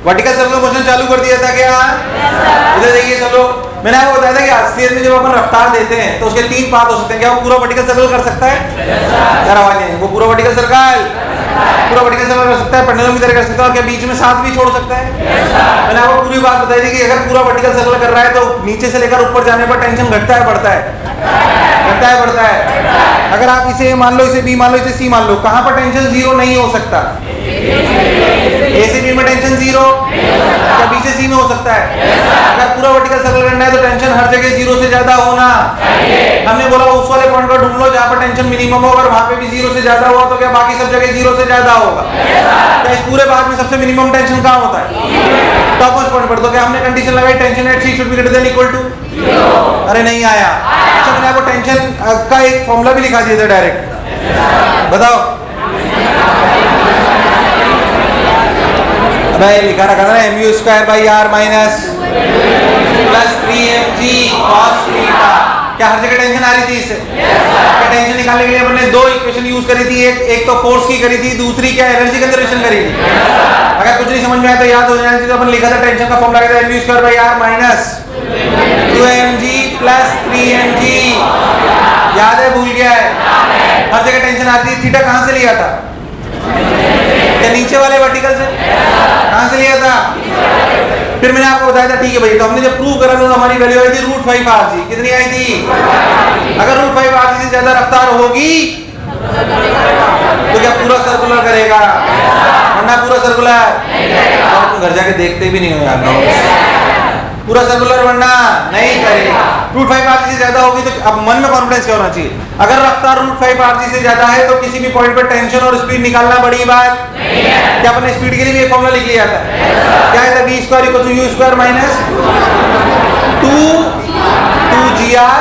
Vertical circular motion चालू कर दिया था क्या? इधर देखिए, चलो मैंने आपको बताया था कि असलियत में जब अपन रफ्तार देते हैं तो उसके 3 पाथ हो सकते हैं। क्या वो पूरा वर्टिकल सर्कल कर सकता है? यार आवाज नहीं, वो पूरा वर्टिकल सर्कल कर सकता है, पेंडुलम की तरह कर सकता है, और क्या बीच में साथ भी छोड़ सकता है? मैंने आपको पूरी बात बताई थी कि अगर पूरा वर्टिकल सर्कल कर रहा है तो नीचे से लेकर ऊपर जाने पर टेंशन घटता है बढ़ता है? घटता है बढ़ता है। अगर आप इसे मान लो, इसे बी मान लो, इसे सी मान लो, कहां पर टेंशन जीरो नहीं हो सकता? ए से बी में टेंशन जीरो, क्या बी से सी में हो सकता है? अगर पूरा वर्टिकल सर्कल करना है तो टेंशन हर जगह जीरो से ज्यादा होना। हमने बोला उस वाले पॉइंट पर ढूंढ लो जहां पर टेंशन मिनिमम हो, अगर वहां पे भी जीरो से ज्यादा हुआ तो क्या बाकी सब जगह जीरो से ज्यादा होगा? क्या इस पूरे बात में सबसे मिनिमम टेंशन कहां होता है? टॉपमोस्ट पॉइंट पर। तो क्या हमने कंडीशन लगाई tension at C should be greater than equal to? अरे नहीं आया। अच्छा, मैंने आपको टेंशन का एक फॉर्मूला भी लिखा दिया था डायरेक्ट, बताओ। भाई लिखा रखा था mu square by r minus plus 3mg cos theta. क्या हर जगह टेंशन आ रही थी इससे? क्या टेंशन निकालने के लिए हमने 2 इक्वेशन यूज करी थी, एक तो फोर्स की करी थी, दूसरी क्या एनर्जी कंजर्वेशन करी थी। अगर कुछ नहीं समझ में आया तो याद हो जाना चाहिए। तो अपन लिखा था टेंशन का फॉर्मूला क्या था? mu square by r minus 2mg plus 3mg। याद है? भूल गया है? हर जगह टेंशन आती थी। थीटा कहां से लिया था? क्या नीचे वाले वर्टिकल से? कहां से लिया था? फिर मैंने आपको बताया था, ठीक है भाई, तो हमने जब प्रूव करा तो हमारी वैल्यू आई थी √5 rg। कितनी आई थी? अगर √5 rg से ज्यादा रफ्तार होगी तो क्या पूरा सर्कुलर करेगा? वरना पूरा सर्कुलर और तुम घर जाके देखते भी नहीं हो यार। पूरा सर्कुलर वरना नहीं करेगा। √5 rg से ज्यादा होगी तो अब मन में कॉन्फिडेंस क्या होना चाहिए? अगर रफ्तार √5 rg से ज्यादा है तो किसी भी पॉइंट पर टेंशन और स्पीड निकालना बड़ी बात नहीं है। क्या अपने स्पीड के लिए भी एक फॉर्मूला लिख लिया था? क्या है? v square equal to u square minus 2gr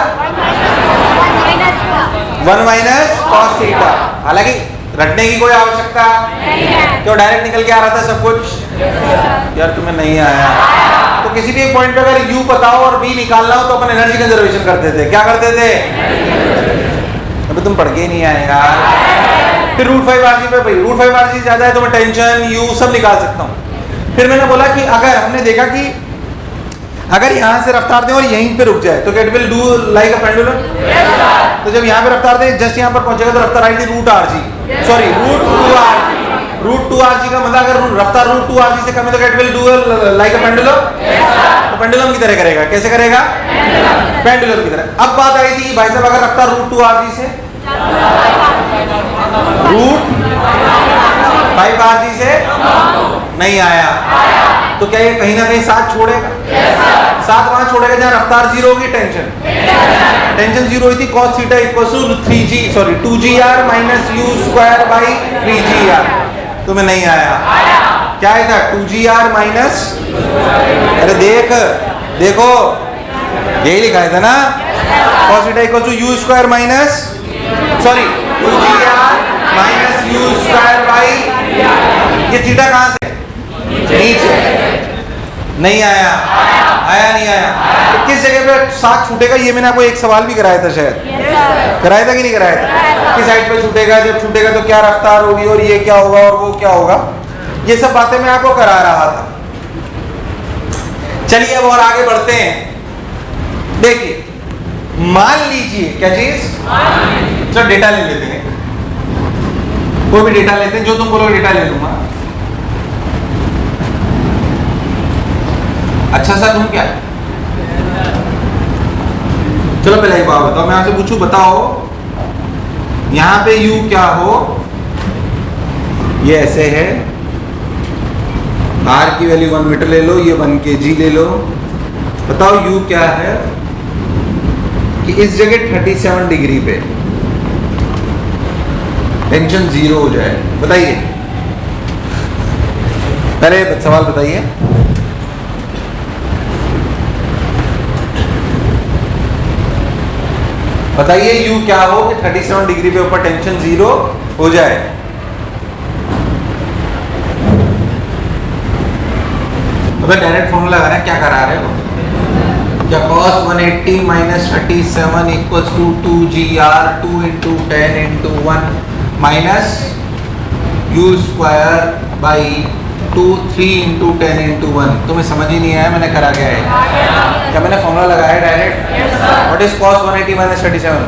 1 minus cos theta. हालांकि रटने की कोई आवश्यकता नहीं है, तो डायरेक्ट निकल के आ रहा था सब कुछ। यार तुम्हें नहीं आया तो किसी भी एक पॉइंट पे अगर u पता हो और v निकालना हो तो अपन एनर्जी कंजर्वेशन करते थे। क्या करते थे? अबे तुम पढ़ के ही नहीं आए यार। फिर √5 rg पे, भाई √5 rg ज्यादा है तो मैं टेंशन u सब निकाल सकता हूँ। फिर मैंने बोला कि अगर हमने देखा कि अगर यहाँ से रफ्तार दें और यहीं पे रुक जाए तो it will do like a pendulum. तो जब यहाँ पे रफ्तार दें जस्ट यहाँ पर पहुंचेगा तो रफ्तार आई थी √2rg का मतलब अगर रफ्तार √2rg से कम है तो it will do like a pendulum. तो पेंडुलम की तरह करेगा। कैसे करेगा? पेंडुलम की तरह। अब बात आई थी भाई साहब, अगर रफ्तार √2rg से √5rg से नहीं आया तो क्या ये कहीं ना कहीं साथ छोड़ेगा? साथ वहां छोड़ेगा जहां रफ्तार जीरो होगी। टेंशन जीरो हुई थी cos theta equal to 2gr minus u square by 3gr। तुम्हें नहीं आया? क्या है था? 2gr माइनस, अरे देखो यही लिखा है था ना, cos theta equal to u square minus 2gr minus u square by, ये थीटा कहां से? नीचे। नहीं आया? आया नहीं आया? तो किस जगह पे साथ छूटेगा? ये मैंने आपको एक सवाल भी कराया था शायद। कराया था कि नहीं कराया था? किस साइड पे छूटेगा? जब छूटेगा तो क्या रफ्तार होगी और ये क्या होगा और वो क्या होगा? ये सब बातें मैं आपको करा रहा था। चलिए अब और आगे बढ़ते हैं। देखिए, मान लीजिए क्या चीज? चलो डेटा ले लेते हैं, कोई भी डेटा लेते हैं, जो तुम बोलोगे डेटा ले लूंगा। अच्छा सा तुम क्या? चलो पहले एक बात बताओ, मैं आपसे पूछूं, बताओ यहां पे u क्या हो? ये ऐसे है, r की वैल्यू 1 मीटर ले लो, ये 1 kg ले लो। बताओ u क्या है कि इस जगह 37 डिग्री पे टेंशन जीरो हो जाए। बताइए, पहले सवाल बताइए। बताइए u क्या हो कि 37 डिग्री पे ऊपर टेंशन जीरो हो जाए। अबे डायरेक्ट फॉर्मूला लगा रहे हैं, क्या करा रहे हो? क्या cos 180 minus 37 equals to 2gr 2 into 10 into 1 minus u square by into 3 into 10 into 1। तुम्हें समझ ही नहीं आया मैंने करा क्या है? क्या मैंने फॉर्मूला लगाया direct? What is cos 180 minus 37?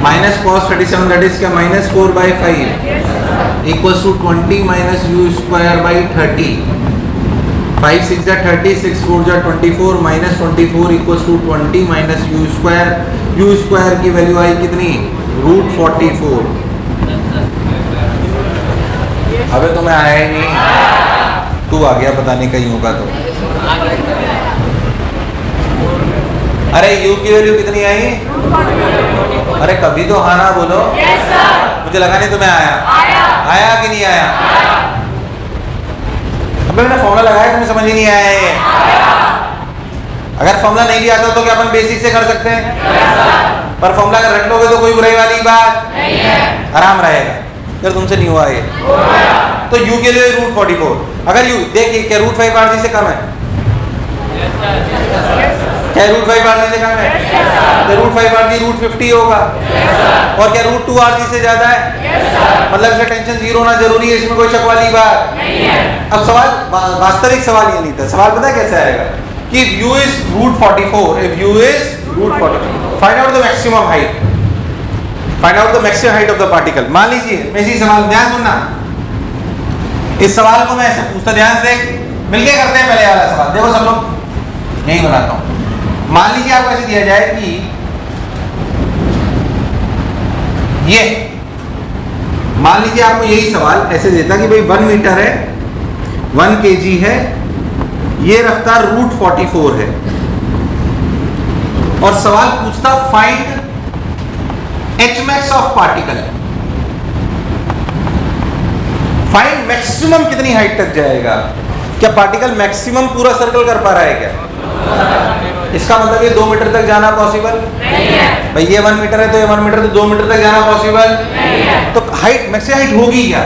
Minus cos 37 that is क्या? Minus 4/5 equals to 20 minus u square by 30। 5 6 जा 30, 6 4 जा 24, minus 24 equals to 20 minus u square की वैल्यू आई कितनी? √44। अबे तुम्हें आया ही नहीं, तू आ गया पता नहीं कहीं होगा तो। अरे u की वैल्यू कितनी आई? अरे कभी तो हाँ ना बोलो। मुझे लगा नहीं तुम्हें आया। आया कि नहीं आया? अबे मैंने फॉर्मूला लगाया, तुम्हें समझ ही नहीं आया है। अगर फॉर्मूला नहीं भी आता तो क्या अपन बेसिक से कर सकते हैं? पर फॉर्मूला अगर रख लोगे तो कोई बुराई वाली बात नहीं है, आराम रहेगा। फिर तुमसे नहीं हुआ ये तो u के लिए √44। अगर u देखिए क्या √5 आरजी से कम है? क्या √5 आरजी से कम है? तो √5 आरजी √50 होगा। और क्या √2 आरजी से ज्यादा है? मतलब इसका टेंशन 0 होना जरूरी है, इसमें कोई शक वाली बात नहीं है। अब सवाल वास्तविक सवाल ये नहीं था। सवाल पता है कैसे आएगा कि if u is √44, if u is √44, find out the maximum height, find out the maximum height of the particle। मान लीजिए मैं इसी सवाल, ध्यान सुनना, इस सवाल को मैं ऐसे पूछता, ध्यान से मिलके करते हैं पहले वाला सवाल। देखो सब लोग यही बनाता हूं। मान लीजिए आपको ऐसे दिया जाए कि ये, मान लीजिए आपको यही सवाल ऐसे देता कि भाई 1 मीटर है, 1 kg है, ये रफ्तार √44 है, और सवाल पूछता find hmax of particle, find maximum कितनी हाइट तक जाएगा। क्या पार्टिकल मैक्सिमम पूरा सर्कल कर पा रहा है क्या? इसका मतलब ये 2 मीटर तक जाना पॉसिबल नहीं है। भाई ये 1 मीटर है तो ये 1 मीटर, तो 2 मीटर तक जाना पॉसिबल नहीं है। तो हाइट, मैक्सिमम हाइट होगी क्या?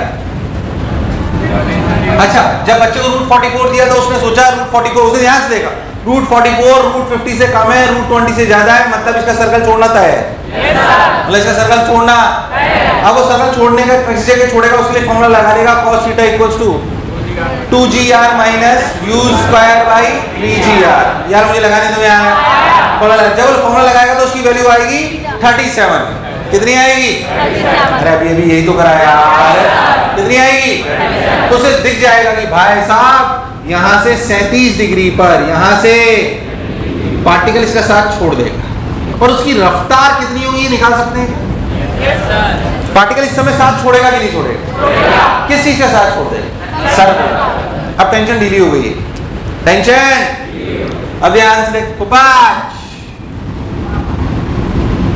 अच्छा, जब बच्चे को √44 दिया तो उसने सोचा √44, उसे ध्यान से देखा, √44 √50 से कम है, √20 से ज्यादा है, मतलब इसका सर्कल छोड़ना तय है। मतलब इसका सर्कल छोड़ना, अब वो सर्कल छोड़ने का किसी जगह छोड़ेगा, उसके लिए फॉर्मूला लगा लेगा cos θ equals to 2gr minus u square by 3gr। यार मुझे लगाने तो आया जब वो फॉर्मूला लगाएगा तो उसकी वैल्यू आएगी 37। कितनी आएगी? अरे अभी अभी यही तो कराया। कितनी आएगी? तो उसे दिख जाएगा कि भाई साहब यहां से 37 डिग्री पर यहां से पार्टिकल इसका साथ छोड़ देगा, और उसकी रफ्तार कितनी होगी ये निकाल सकते हैं। पार्टिकल इस समय साथ छोड़ेगा कि नहीं छोड़ेगा? किस चीज का साथ छोड़ देगा? सर। अब टेंशन ढीली हो गई, टेंशन। अब ध्यान से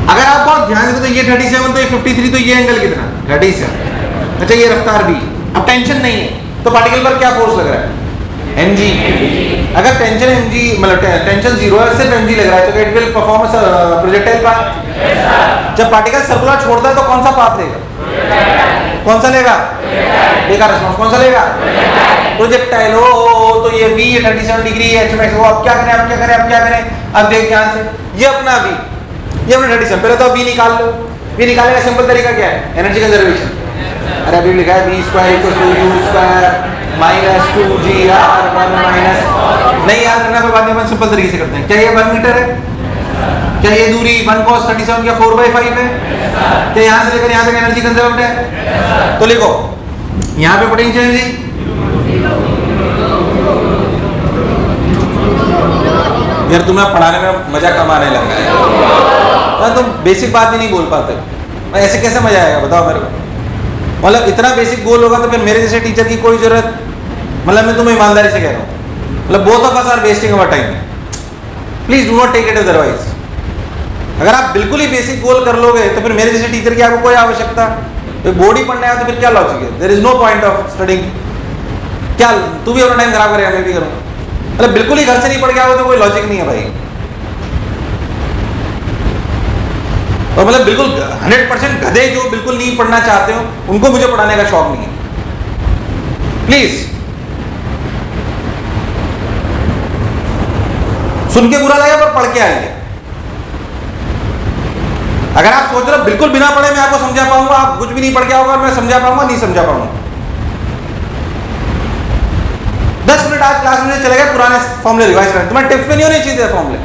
अगर आप बहुत ध्यान से तो ये 37 तो ये 53, तो ये एंगल कितना? 37। अच्छा ये रफ्तार भी। अब टेंशन नहीं है तो पार्टिकल पर क्या फोर्स लग रहा है? mg। अगर टेंशन mg, मतलब टेंशन 0 है, सिर्फ mg लग रहा है, तो it will perform projectile path. जब पार्टिकल सर्कुलर छोड़ता है तो कौन सा पाथ लेगा? कौन सा लेगा? बेकार रिस्पांस। कौन सा लेगा? प्रोजेक्टाइल। हो तो ये v 37 डिग्री है, hmax। वो अब क्या करें, अब क्या करें, अब क्या करें? अब देख ध्यान से, ये अपना v, ये अपना 37। पहले तो v निकाल लो। v निकालने का सिंपल तरीका क्या है? Energy conservation. अरे अभी लिखा है v square equal to u square minus 2gr 1 minus, नहीं याद रखना कोई बात नहीं, अपन सिंपल तरीके से करते हैं। क्या ये 1 मीटर है? क्या ये दूरी 1 cos 37 क्या 4/5 है? क्या यहाँ से लेकर यहाँ तक एनर्जी कंजर्व्ड है? तो लिखो यहाँ पे पोटेंशियल एनर्जी यार तुम्हें पढ़ाने में मजा कम आने लगा है, तुम बेसिक बात भी नहीं बोल पाते। ऐसे कैसे मजा आएगा बताओ मेरे को? मतलब इतना बेसिक गोल होगा तो फिर मेरे जैसे टीचर की कोई जरूरत, मतलब मैं तुम्हें ईमानदारी से कह रहा हूँ, मतलब both of us are wasting our time. Please do not take it otherwise. अगर आप बिल्कुल ही बेसिक गोल कर लोगे तो फिर मेरे जैसे टीचर की आपको कोई आवश्यकता, तो बोर्ड ही पढ़ने आया तो फिर क्या लॉजिक है? There is no point of studying. क्या तू भी अपना टाइम खराब करेगा, मैं भी करूँगा? मतलब बिल्कुल ही घर से नहीं पढ़ के आओगे तो कोई लॉजिक नहीं है भाई। और मतलब बिल्कुल 100% गधे जो बिल्कुल नहीं पढ़ना चाहते हो उनको मुझे पढ़ाने का शौक नहीं है। प्लीज सुन के बुरा लगे पर पढ़ के आइए। अगर आप सोच रहे हो बिल्कुल बिना पढ़े मैं आपको समझा पाऊंगा, आप कुछ भी नहीं पढ़ के आओगे और मैं समझा पाऊंगा, नहीं समझा पाऊंगा। 10 मिनट आज क्लास में चले गए पुराने फॉर्मूले रिवाइज करें, तुम्हारे टिप्स में नहीं होने चाहिए फॉर्मूले।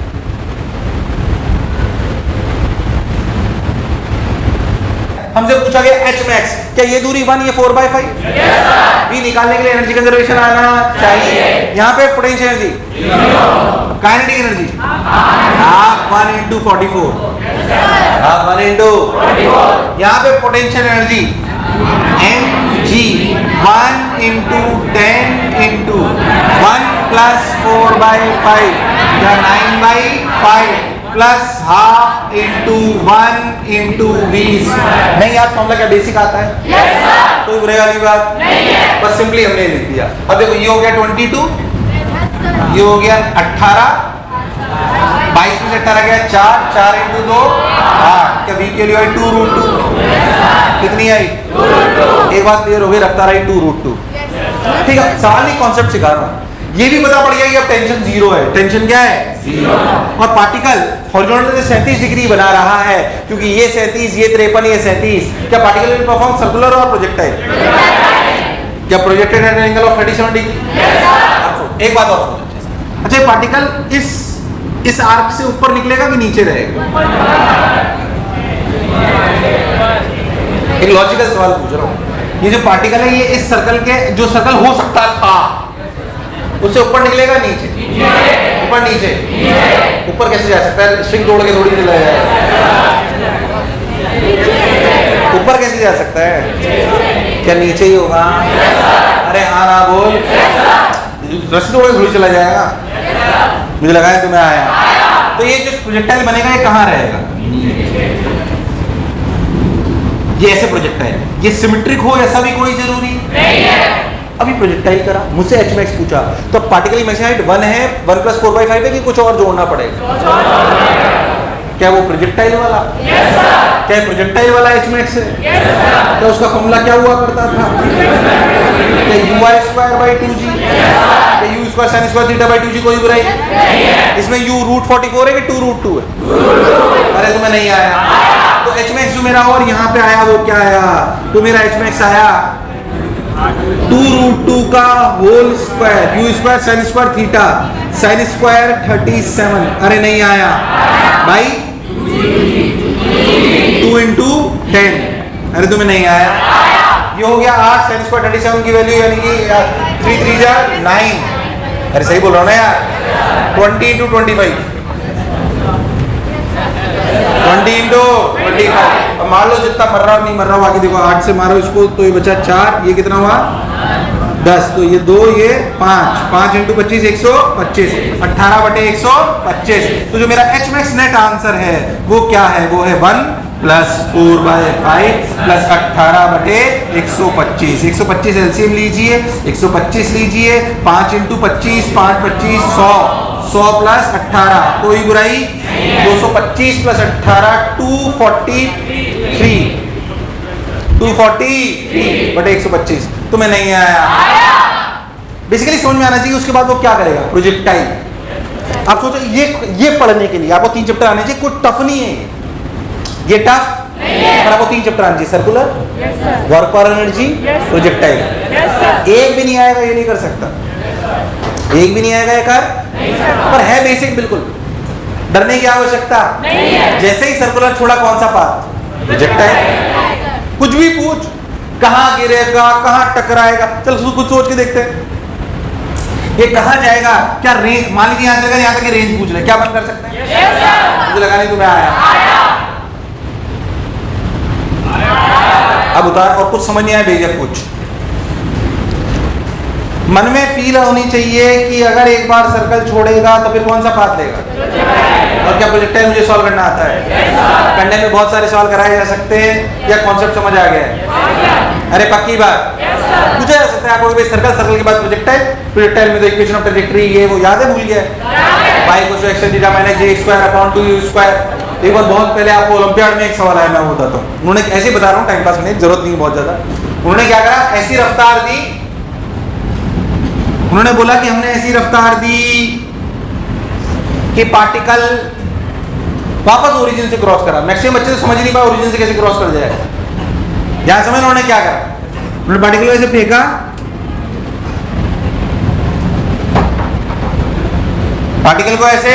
हमसे पूछा गया एच मैक्स, क्या ये दूरी 1, ये 4/5? भी निकालने के लिए एनर्जी कंजर्वेशन आना चाहिए। यहाँ पे potential energy, kinetic energy half 1 × 44, half 1 × यहाँ पे पोटेंशियल एनर्जी mg 1 × 10 × 1 + 4/5 या 9/5 प्लस हाफ × 1 × 20। नहीं यार फॉर्मूला क्या बेसिक आता है? yes, कोई बुरे वाली बात नहीं है, बस सिंपली हमने लिख दिया। अब देखो ये हो गया 22, ये हो गया 18, 22 में से 18 गया 4, 4 × 2 8, क्या v की वैल्यू आई 2√2, कितनी आई 2√2। एक बात क्लियर हो गई, रफ्तार आई 2√2। ठीक है, सवाल नहीं कॉन्सेप्ट सिखा रहा हूं। ये भी पता पड़ गया कि अब टेंशन 0 है। टेंशन क्या है? 0। और पार्टिकल हॉरिजॉन्टल से 37 डिग्री बना रहा है, क्योंकि ये 37, ये 53, ये 37। क्या पार्टिकल विल परफॉर्म सर्कुलर और प्रोजेक्टाइल? क्या projected at an angle of 37 degree? एक बात और सुनो, अच्छा पार्टिकल इस आर्क से ऊपर निकलेगा कि नीचे रहेगा? एक लॉजिकल सवाल पूछ रहा हूं, ये जो पार्टिकल है ये इस सर्कल के, जो सर्कल हो सकता था उससे ऊपर निकलेगा नीचे? ऊपर नीचे? ऊपर कैसे जा सकता है? स्ट्रिंग तोड़ के थोड़ी चला जाएगा। ऊपर कैसे जा सकता है? क्या नीचे ही होगा? अरे हाँ ना बोल, रस्सी तोड़ के थोड़ी चला जाएगा। मुझे लगा है तुम्हें आया। तो ये जो प्रोजेक्टाइल बनेगा ये कहाँ रहेगा? ये ऐसे प्रोजेक्टाइल, ये सिमेट्रिक हो ऐसा भी कोई जरूरी नहीं है। अभी प्रोजेक्टाइल करा, मुझसे एच मैक्स पूछा, तो पार्टिकल की मैक्सिमम हाइट 1 है, 1 + 4/5 है कि कुछ और जोड़ना पड़ेगा? क्या वो प्रोजेक्टाइल वाला? yes, क्या प्रोजेक्टाइल वाला एच मैक्स है? yes, तो उसका फॉर्मूला क्या हुआ करता था? क्या uy²/2g, क्या u² sin² θ/2g कोई बुराई? इसमें u √44 है कि 2√2 है? अरे तुम्हें नहीं आया। तो एच मैक्स जो मेरा और यहाँ पे आया वो क्या आया? तो मेरा एच मैक्स आया 2√2 का whole square, u² sin² θ, sin² 37। अरे नहीं आया भाई, 2 × 10। अरे तुम्हें नहीं आया। ये हो गया 8 sin² 37 की वैल्यू, यानी कि 3 × 3 = 9। अरे सही बोल रहा हूँ ना यार? 20 × 25, 20 × 25। अब मान लो जितना मर रहा नहीं मर रहा, आगे देखो 8 से मारो इसको तो ये बचा 4, ये कितना हुआ 10, तो ये 2, ये 5, 5 × 25 125, 18/125। तो जो मेरा एच मैक्स नेट आंसर है वो क्या है? वो है 1 + 4/5 + 18/125। 125 एलसीएम लीजिए, 125 लीजिए, 5 × 25, 5 × 25 100, 100 + 18 कोई बुराई? 225 + 18 243, 243/125। तुम्हें नहीं आया। बेसिकली समझ में आना चाहिए। उसके बाद वो क्या करेगा? प्रोजेक्टाइल। आप सोचो ये पढ़ने के लिए आपको 3 चैप्टर आने चाहिए, कोई टफ नहीं है ये टफ पर आपको 3 चैप्टर आने चाहिए। सर्कुलर, वर्क पर एनर्जी, प्रोजेक्टाइल। एक भी नहीं आएगा ये नहीं कर सकता, एक भी नहीं आएगा ये कर, पर है बेसिक, बिल्कुल डरने की आवश्यकता नहीं है। जैसे ही सर्कुलर छोड़ा कौन सा पाथ? प्रोजेक्टाइल। कुछ भी पूछ, कहां गिरेगा, कहां टकराएगा, चल कुछ सोच के देखते हैं ये कहां जाएगा। क्या रेंज, मान लीजिए यहां से यहां तक रेंज पूछ ले, क्या बंद कर सकते हैं? yes, मुझे लगा नहीं तुम्हें आया। अब उतार, और कुछ समझ नहीं आया बेझक कुछ। मन में फील होनी चाहिए कि अगर एक बार सर्कल छोड़ेगा तो फिर कौन सा पाथ लेगा। और क्या प्रोजेक्टाइल मुझे सॉल्व करना आता है? करने में बहुत सारे सवाल कराए जा सकते हैं, या कॉन्सेप्ट समझ आ गया है? अरे पक्की बात पूछा जा सकता है आपको कि सर्कल के बाद प्रोजेक्टाइल में तो इक्वेशन ऑफ ट्रैजेक्टरी ये वो याद है, भूल गया? y = x θ - j² / 2u²। एक बार बहुत पहले आपको ओलंपियाड में एक सवाल आया, मैं वो बताता हूँ। उन्होंने ऐसे बता रहा हूँ, टाइम पास करने की जरूरत नहीं बहुत ज्यादा। उन्होंने क्या करा, ऐसी रफ्तार दी, उन्होंने बोला कि हमने ऐसी रफ्तार दी कि पार्टिकल वापस ओरिजिन से क्रॉस करा। मैक्सिमम बच्चे तो समझ नहीं पाए ओरिजिन से कैसे क्रॉस कर जाएगा। यहां समझ उन्होंने क्या करा, उन्होंने पार्टिकल ऐसे फेंका, पार्टिकल को ऐसे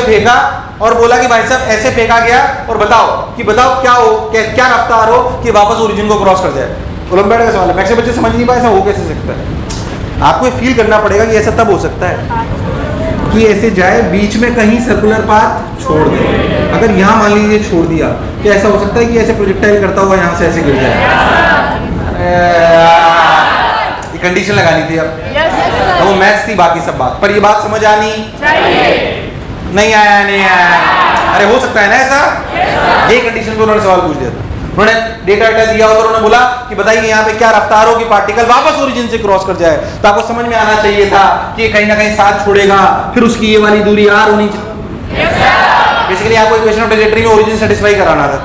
फेंका और बोला कि भाई साहब ऐसे फेंका गया और बताओ क्या रफ्तार हो कि वापस ओरिजिन को क्रॉस कर जाए। ओलंपियाड का सवाल है, मैक्सिमम बच्चे समझ नहीं पाए ऐसा हो कैसे सकता है। आपको फील करना पड़ेगा कि ऐसा तब हो सकता है कि ऐसे जाए, बीच में कहीं सर्कुलर पाथ छोड़ दे। अगर यहाँ मान लीजिए छोड़ दिया, क्या ऐसा हो सकता है कि ऐसे प्रोजेक्टाइल करता हुआ यहाँ से ऐसे गिर जाए? ये कंडीशन लगानी थी अब वो मैथ्स थी, बाकी सब बात। पर ये बात समझ आनी नहीं आया। अरे हो सकता है ना ऐसा, ये कंडीशन पे उन्होंने सवाल पूछ दिया था। उन्होंने डेटा दिया और उन्होंने बोला कि बताइए यहाँ पे क्या रफ्तार हो कि पार्टिकल वापस ओरिजिन से क्रॉस कर जाए। तो आपको समझ में आना चाहिए था कि कहीं ना कहीं साथ छोड़ेगा, फिर उसकी ये वाली दूरी r होनी चाहिए। बेसिकली आपको इक्वेशन ऑफ ट्रैजेक्टरी में ओरिजिन सेटिस्फाई कराना था।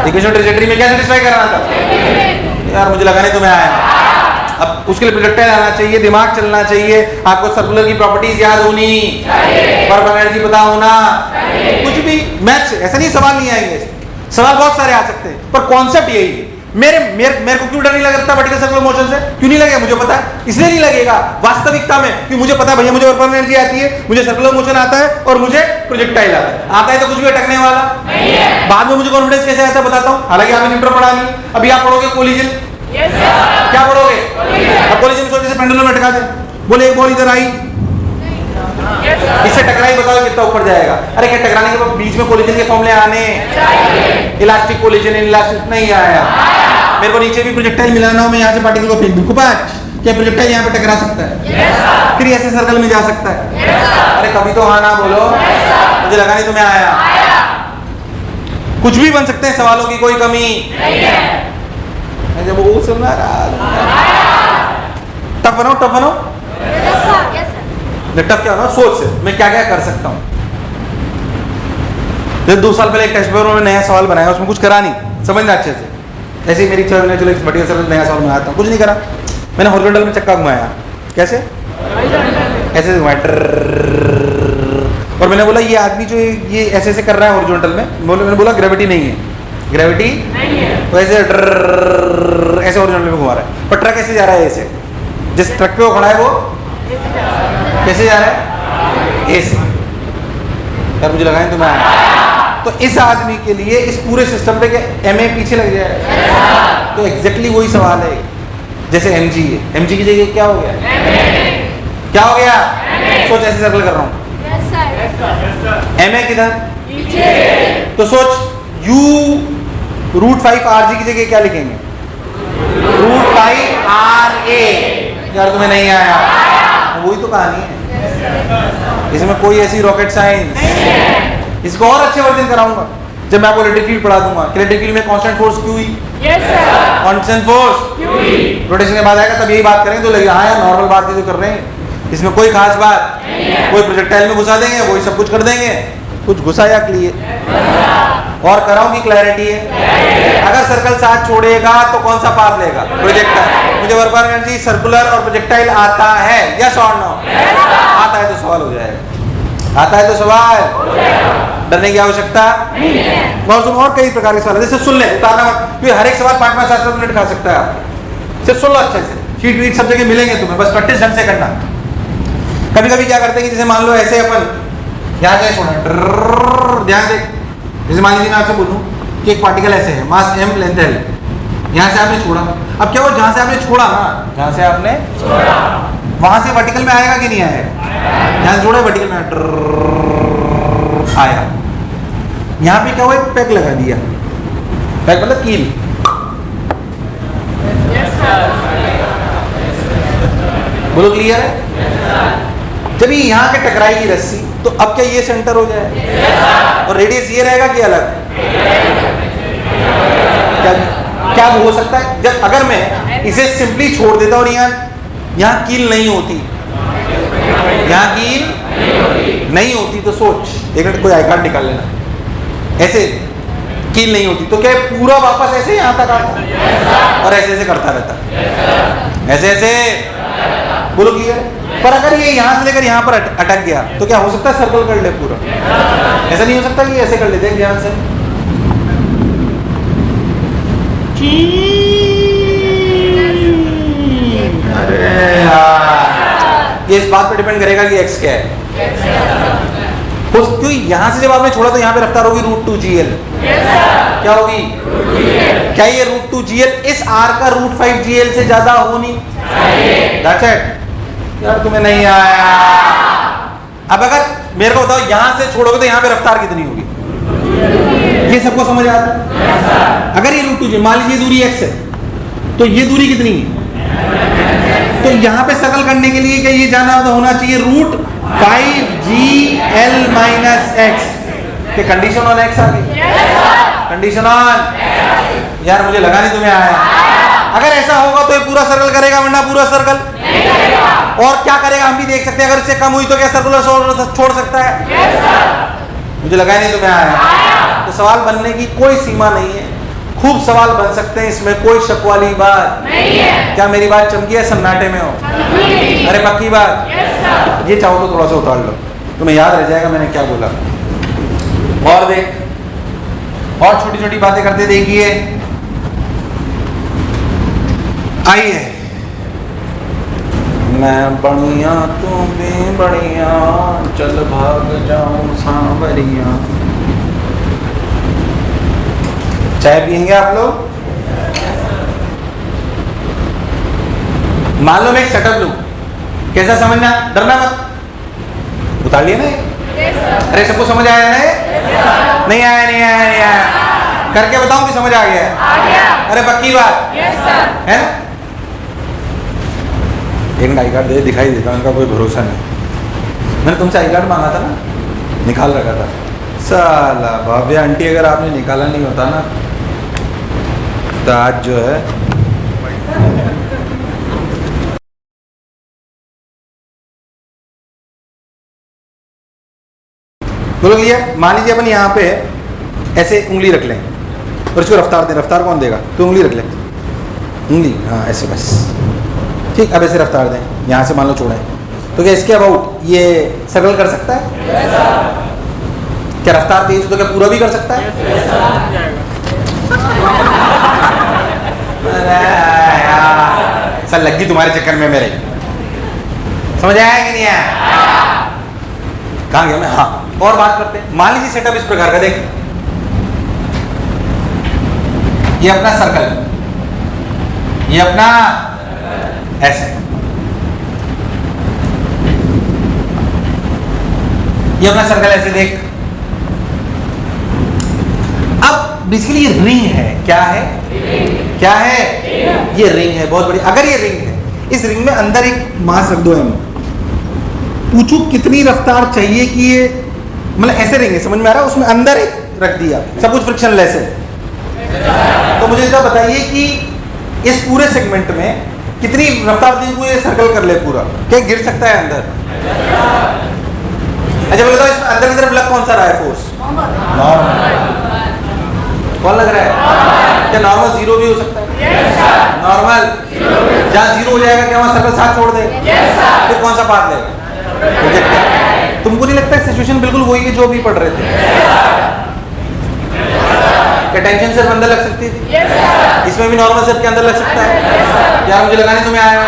इक्वेशन ऑफ ट्रैजेक्टरी में क्या सेटिस्फाई कराना था यार, मुझे लगा नहीं तुम्हें आया। अब उसके लिए प्रोजेक्टाइल आना चाहिए, दिमाग चलना चाहिए, आपको सर्कुलर की प्रॉपर्टीज याद होनी, वर्क एनर्जी पता होना, कुछ भी मैथ्स ऐसा नहीं सवाल नहीं आएंगे। सवाल बहुत सारे आ सकते हैं पर कॉन्सेप्ट यही है। मेरे को क्यों डर नहीं लगता वर्टिकल सर्कुलर मोशन से? क्यों नहीं लगेगा? मुझे पता है, इसलिए नहीं लगेगा वास्तविकता में कि मुझे पता है भैया मुझे वर्क एनर्जी आती है, मुझे सर्कुलर मोशन आता है और मुझे प्रोजेक्टाइल आता है तो कुछ भी अटकने वाला नहीं है। बाद में मुझे कॉन्फिडेंस कैसे आता है बताता हूँ, हालांकि आपने न्यूट्रन पढ़ा नहीं। अभी आप पढ़ोगे कोलिजन, क्या पढ़ोगे? अब कोलिजन सोच जैसे पेंडुलम अटका दे, बोले एक बॉल इधर आई, इससे टकराई, बताओ कितना ऊपर जाएगा? अरे क्या टकराने के बाद बीच में कोलिजन के फॉर्मूले आने, इलास्टिक कोलिजन, इलास्टिक नहीं आया। मेरे को नीचे भी प्रोजेक्टाइल मिलाना हो, मैं यहाँ से पार्टिकल को फेंक दूं, क्या प्रोजेक्टाइल यहाँ पे टकरा सकता है? फिर ऐसे सर्कल में जा सकता है? अरे कभी तो हाँ ना बोलो, मुझे लगा नहीं तुम्हें आया। कुछ भी बन सकते हैं, सवालों की कोई कमी नहीं है। जब वो सुनना टफ बनाओ टफ क्या होना, सोच से मैं क्या क्या कर सकता हूँ। 2 साल पहले एक टेस्ट पेपर में नया सवाल बनाया, उसमें कुछ करा नहीं, समझना अच्छे से। ऐसे ही मेरी इच्छा चलो बढ़िया सर नया सवाल बनाता हूँ, कुछ नहीं करा। मैंने हॉरिजॉन्टल में चक्का घुमाया, कैसे? ऐसे घुमाया और मैंने बोला ये आदमी जो ये ऐसे ऐसे कर रहा है हॉरिजॉन्टल में, मैंने बोला ग्रेविटी नहीं है, ग्रेविटी तो ऐसे ऐसे हॉरिजॉन्टल में घुमा रहा है। पर ट्रक ऐसे जा रहा है, ऐसे जिस ट्रक पे वो खड़ा है वो कैसे जा रहा है? ऐसे। यार मुझे लगा तो मैं तो इस आदमी के लिए इस पूरे सिस्टम पे MA पीछे लग जाए तो एग्जैक्टली वही सवाल है जैसे MG है। MG की जगह क्या हो गया? क्या हो गया? सोच, ऐसे सर्कल कर रहा हूँ, MA किधर? तो सोच U√5RG की जगह क्या लिखेंगे? √5RA। यार तुम्हें नहीं आया, वही तो कहानी है, इसमें कोई ऐसी रॉकेट साइंस। इसको और अच्छे वर्जन कराऊंगा जब मैं आपको इलेक्ट्रिक फील्ड पढ़ा दूंगा। इलेक्ट्रिक फील्ड में कांस्टेंट फोर्स क्यू ही, कांस्टेंट फोर्स रोटेशन के बाद आएगा, तब यही बात करेंगे तो लगेगा हाँ यार नॉर्मल बात ही तो कर रहे हैं, इसमें कोई खास बात, कोई प्रोजेक्टाइल में घुसा देंगे, वही सब कुछ कर देंगे, कुछ घुसाया क्लियर और कराऊं की क्लैरिटी है। अगर सर्कल साथ छोड़ेगा तो कौन सा पाथ लेगा? प्रोजेक्टाइल। मुझे वर्क एनर्जी सर्कुलर और प्रोजेक्टाइल आता है, यस और नो? आता है तो सवाल हो जाएगा, आता है तो सवाल, डरने की आवश्यकता नहीं है। और कई प्रकार के सवाल जैसे सुन ले, उतारना मत, क्योंकि हर एक सवाल 5-7 मिनट खा सकता है आप। सिर्फ सुन लो अच्छे से, शीट वीट सब जगह मिलेंगे तुम्हें, बस प्रैक्टिस ढंग से करना। कभी कभी क्या करते हैं कि जैसे मान लो ऐसे अपन यहाँ से छोड़ा, ध्यान दे, जैसे मान लीजिए मैं आपसे बोलूँ कि एक पार्टिकल ऐसे है, मास m, लेंथ l, यहाँ से आपने छोड़ा। अब क्या वो जहाँ से आपने छोड़ा ना, जहाँ से आपने छोड़ा वहां से वर्टिकल में आएगा कि नहीं आएगा? यहाँ जोड़ा वर्टिकल में आया। यहाँ पे क्या हुआ, एक पैक लगा दिया, पैक मतलब कील। बोलो क्लियर है? जब ये यहाँ के टकराएगी रस्सी तो अब क्या ये सेंटर हो जाए और रेडियस ये रहेगा कि अलग? क्या हो सकता है जब अगर मैं इसे सिंपली छोड़ देता और यहाँ कील नहीं होती, यहाँ कील नहीं होती तो सोच, एक मिनट कोई आई कार्ड निकाल लेना, ऐसे कील नहीं होती तो क्या पूरा वापस ऐसे यहाँ तक आता और ऐसे ऐसे करता रहता, ऐसे ऐसे। बोलो क्लियर? पर अगर ये यहाँ से लेकर यहाँ पर अटक गया तो क्या हो सकता है? सर्कल कर ले पूरा, ऐसा नहीं हो सकता कि ऐसे कर लेते हैं ध्यान से। अरे यार ये इस बात पे डिपेंड करेगा कि x क्या है। क्यों यहां से जब आपने छोड़ा तो यहां पे रफ्तार होगी √2gl। क्या होगी? क्या ये √2gl इस r का √5gl से ज्यादा होनी चाहिए? That's it। यार तुम्हें नहीं आया। अब अगर मेरे को बताओ यहां से छोड़ोगे तो यहां पे रफ्तार कितनी होगी? ये सबको समझ आता है? अगर ये √2gl मान लीजिए दूरी x है तो ये दूरी कितनी है? तो यहां पे सर्कल करने के लिए क्या ये जाना होना चाहिए √5gl - x। के कंडीशन ऑन x आ गई। कंडीशन ऑन यार मुझे लगा नहीं तुम्हें आया। अगर ऐसा होगा तो ये पूरा सर्कल करेगा, वरना पूरा सर्कल नहीं करेगा। और क्या करेगा हम भी देख सकते हैं। अगर इससे कम हुई तो क्या सर्कुलर छोड़ सकता है? मुझे लगा नहीं तुम्हें आया। तो सवाल बनने की कोई सीमा नहीं है, खूब सवाल बन सकते हैं, इसमें कोई शक वाली बात नहीं है। क्या मेरी बात चमकी है? सन्नाटे में हो? अरे पक्की बात? ये चाहो तो थोड़ा सा उतार लो, तुम्हें याद रह जाएगा मैंने क्या बोला। और देख, और छोटी छोटी बातें करते देखिए। आइए, मैं बढ़िया तू भी बढ़िया, चल भाग जाऊं सांवरिया। चाय पियेंगे आप लोग? मान लो मैं एक सेटअप लूं, कैसा समझना, डरना मत। उतार लिया ना? अरे सबको समझ आया ना? नहीं आया, नहीं आया, नहीं आया। करके बताऊं कि समझ आ गया? अरे पक्की बात है ना? एक आई कार्ड दे, दिखाई देता उनका कोई भरोसा नहीं। मैंने तुमसे आई कार्ड मांगा था ना, निकाल रखा था। साला भाव्या आंटी, अगर आपने निकाला नहीं होता ना तो आज जो है बोलो ये मान लीजिए अपन यहाँ पे ऐसे उंगली रख लें और इसको रफ्तार दें। रफ्तार कौन देगा? तो उंगली रख लें, उंगली, हाँ ऐसे बस, ठीक। अब ऐसे रफ्तार दें, यहाँ से मान लो छोड़ें तो क्या इसके अबाउट ये सर्कल कर सकता है? क्या रफ्तार तेज तो क्या पूरा भी कर सकता है? सर लगी तुम्हारे चक्कर में मेरे, समझ आया कि नहीं आया? कहाँ गया मैं? हाँ, और बात करते हैं। मान लीजिए सेटअप इस प्रकार का, देख ये अपना सर्कल, ये अपना ऐसे, ये अपना सर्कल ऐसे देख। अब बेसिकली ये रिंग है। क्या है? क्या है? ये रिंग है, बहुत बड़ी। अगर ये रिंग है, इस रिंग में अंदर एक मास रख दो m, पूछू कितनी रफ्तार चाहिए कि ये, मतलब ऐसे रिंग है, समझ में आ रहा है? उसमें अंदर एक रख दिया, सब कुछ फ्रिक्शनलेस है। तो मुझे इसका बताइए कि इस पूरे सेगमेंट में कितनी रफ्तार दी हुई सर्कल कर ले पूरा, क्या गिर सकता है अंदर? अच्छा बोले तो इसमें अंदर की तरफ लग कौन सा रहा है फोर्स? कौन लग रहा है? क्या नॉर्मल जीरो भी हो सकता है? नॉर्मल जहाँ जीरो हो जाएगा क्या वहाँ सर्कल साथ छोड़ दे? फिर कौन सा पाथ लेगा? तुमको नहीं लगता सिचुएशन बिल्कुल वही है जो अभी पढ़ रहे थे? क्या टेंशन सिर्फ अंदर लग सकती थी? इसमें भी नॉर्मल सिर्फ के अंदर लग सकता है? यार मुझे लगा नहीं तुम्हें आया।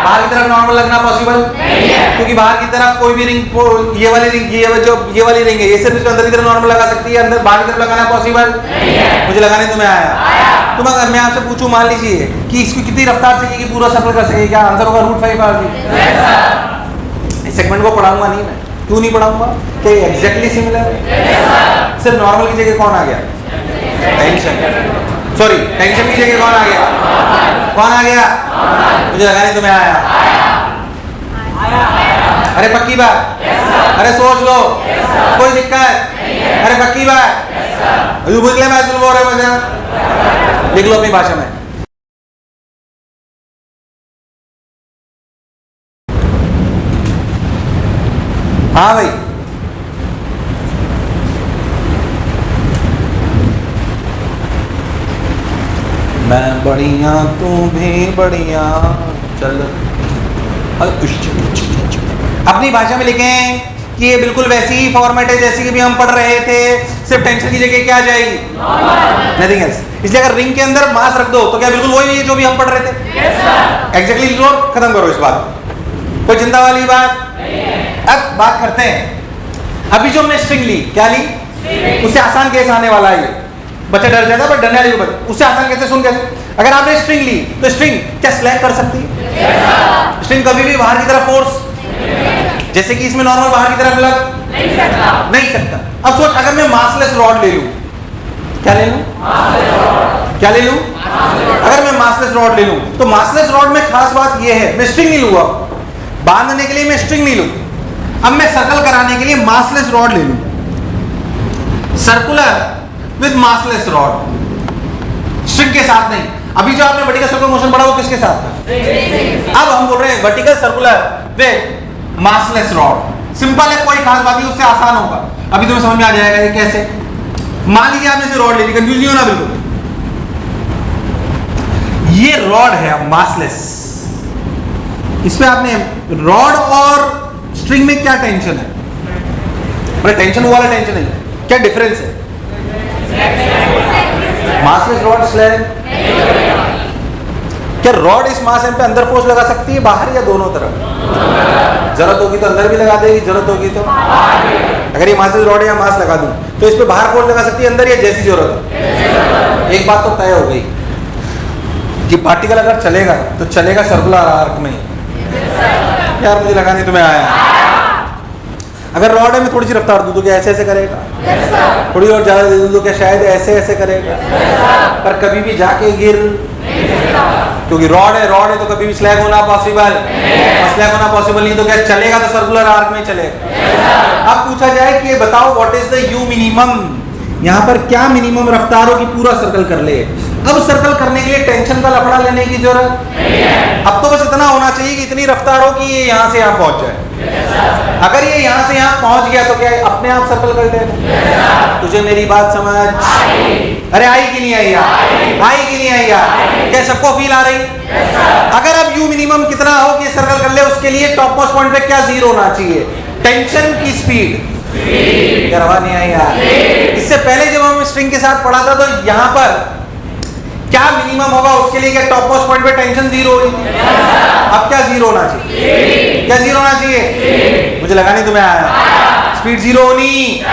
बाहर की तरफ नॉर्मल लगना पॉसिबल नहीं है, क्योंकि बाहर की तरफ कोई भी रिंग, ये वाली रिंग, ये वाली रिंग है, ये सिर्फ अंदर की तरफ नॉर्मल लगा सकती है, अंदर बाहर की तरफ लगाना पॉसिबल नहीं है। मुझे लगा नहीं तुम्हें आया। तुम अगर मैं आपसे पूछूं, मान लीजिए कि इसकी कितनी रफ्तार चाहिए कि पूरा सफर कर सके, क्या आंसर होगा √5 इस सेगमेंट को पढ़ाऊंगा नहीं मैं। क्यों नहीं पढ़ाऊंगा? क्या एग्जैक्टली सिमिलर है? सिर्फ नॉर्मल की जगह कौन आ गया? टेंशन। सॉरी, टेंशन की जगह कौन आ गया? कौन आ गया? मुझे लगा नहीं तुम्हें आया। अरे पक्की बात? अरे सोच लो, कोई दिक्कत? अरे पक्की बात? लिख ले, मैं बोल रहा हूँ, लिख लो अपनी भाषा में। हाँ भाई, मैं बढ़िया तू भी बढ़िया, चल। अपनी भाषा में लिखें कि ये बिल्कुल वैसी ही फॉर्मेट है जैसी कि भी हम पढ़ रहे थे, सिर्फ टेंशन की जगह क्या जाएगी? Nothing else. इसलिए अगर रिंग के अंदर मास रख दो तो क्या बिल्कुल वही है जो भी हम पढ़ रहे थे? एग्जैक्टली। खत्म करो इस बात। कोई चिंता वाली बात? अब बात करते हैं, अभी जो हमने स्ट्रिंग ली, क्या ली? उससे आसान केस आने वाला है ये। बच्चा डर जाता है पर डरने वाली बात, उससे आसान कैसे? सुन कैसे? अगर आपने स्ट्रिंग ली तो स्ट्रिंग क्या स्लैग कर सकती है? स्ट्रिंग कभी भी बाहर की तरफ फोर्स, जैसे कि इसमें नॉर्मल बाहर की तरफ लग नहीं सकता। अब सोच, अगर मैं मासलेस रॉड ले लूं, क्या ले लूं? क्या ले लूं? अगर मैं मासलेस रॉड ले लूं तो मासलेस रॉड में खास बात यह है, मैं स्ट्रिंग नहीं लूंगा, बांधने के लिए मैं स्ट्रिंग नहीं लूं। अब मैं सर्कल कराने के लिए मासलेस रॉड ले लूं, circular with massless rod, string के साथ नहीं। अभी जो आपने वर्टिकल सर्कुलर मोशन पढ़ा वो किसके साथ था? अब हम बोल रहे हैं vertical circular with massless rod. Simple है, कोई खास बात नहीं, उससे आसान होगा। अभी तुम्हें समझ में आ जाएगा ये कैसे। मान लीजिए आपने से रॉड ले ली, कंफ्यूज नहीं होना बिल्कुल। ये रॉड है अब मासलेस, इसमें आपने रॉड और स्ट्रिंग में क्या टेंशन है? अरे टेंशन वाला टेंशन है, क्या डिफरेंस है? मासलेस रॉड स्लैग, क्या रॉड इस मास एम पे अंदर फोर्स लगा सकती है, बाहर या दोनों तरफ? जरूरत होगी तो अंदर भी लगा देगी, जरूरत होगी तो अगर ये मासलेस रॉड या मास लगा दूं तो इस पे बाहर फोर्स लगा सकती है, अंदर या जैसी जरूरत है। एक बात तो तय हो गई कि पार्टिकल अगर चलेगा तो चलेगा सर्कुलर आर्क में। यार मुझे लगा नहीं तुम्हें आया। अगर रॉड है मैं थोड़ी सी रफ्तार दूं तो क्या ऐसे ऐसे करेगा? थोड़ी और ज्यादा दे दूं तो क्या शायद ऐसे ऐसे करेगा? पर कभी भी जाके गिर, क्योंकि रॉड है तो कभी भी स्लैग होना पॉसिबल, और स्लैग होना पॉसिबल नहीं तो क्या चलेगा? तो सर्कुलर आर्क में चलेगा। अब पूछा जाए कि बताओ what is the you minimum, यहाँ पर क्या मिनिमम रफ्तार हो कि पूरा सर्कल कर ले? अब सर्कल करने के लिए टेंशन का लफड़ा लेने की जरूरत नहीं है। अब तो बस इतना होना चाहिए कि इतनी रफ्तार हो कि ये यहाँ से यहाँ पहुंच जाए। अगर ये यहाँ से यहाँ पहुंच गया तो क्या अपने आप सर्कल कर देगा? तुझे मेरी बात समझ अरे आई कि नहीं आई यार? आई कि नहीं आई यार? क्या सबको फील आ रही? अगर अब यू मिनिमम कितना हो कि सर्कल कर ले, उसके लिए टॉप मोस्ट पॉइंट पे क्या जीरो होना चाहिए? टेंशन की स्पीड। क्या आवाज नहीं आई यार? इससे पहले जब हम स्ट्रिंग के साथ पढ़ा था तो यहाँ पर क्या मिनिमम होगा, उसके लिए क्या टॉप मोस्ट पॉइंट पे टेंशन जीरो हुई थी? अब क्या जीरो होना चाहिए? क्या जीरो होना चाहिए? मुझे लगा नहीं तुम्हें आया। स्पीड जीरो होनी,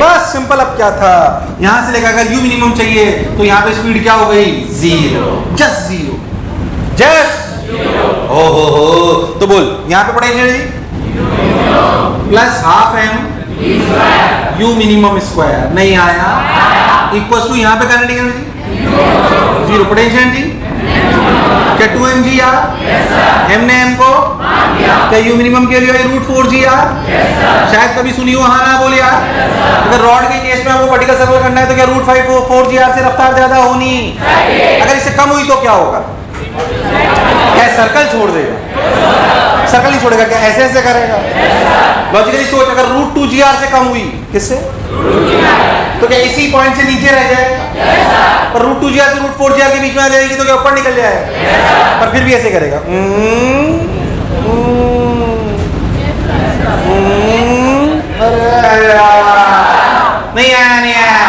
बस सिंपल। अब क्या था, यहां से लेकर अगर यू मिनिमम चाहिए तो यहाँ पे स्पीड क्या हो गई? Zero, just zero, just. हो तो बोल यहाँ पे पढ़ेंगे g plus half m u minimum square, नहीं आया, इक्वल टू यहाँ पे करना जी जीरो पोटेंशियल जी। क्या 2m जी यार? एम ने एम को क्या यू मिनिमम के लिए √4g यार? शायद कभी सुनी हो, हाँ ना बोल यार। अगर रॉड के केस में आपको वर्टिकल सर्कल करना है तो क्या √5 4g से रफ्तार ज्यादा होनी? अगर इससे कम हुई तो क्या होगा? क्या सर्कल छोड़ देगा? सर्कल नहीं छोड़ेगा, क्या ऐसे ऐसे करेगा? लॉजिकली सोच, अगर √2g से कम हुई, किससे? तो क्या इसी पॉइंट से नीचे रह जाएगा? पर √2g से √4g के बीच में आ जाएगी तो क्या ऊपर निकल जाएगा? पर फिर भी ऐसे करेगा। नहीं आया, नहीं आया,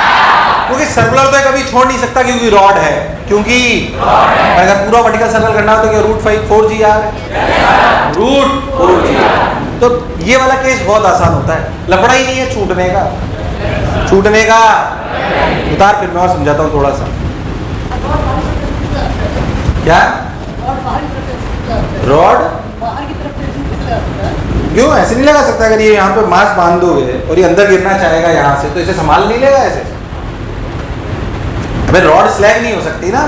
क्योंकि सर्कुलर तो कभी छोड़ नहीं सकता क्योंकि रॉड है। क्योंकि अगर पूरा वर्टिकल सर्कल करना हो तो क्या √4g है? √4g। तो ये वाला केस बहुत आसान होता है, लफड़ा ही नहीं है छूटने का। छूटने का उतार, फिर मैं और समझाता हूँ थोड़ा सा। क्या रॉड क्यों ऐसे नहीं लगा सकता? अगर ये यहाँ पे मास बांध दोगे और ये अंदर गिरना चाहेगा यहाँ से तो इसे संभाल नहीं लेगा ऐसे। अबे रॉड स्लैग नहीं हो सकती ना,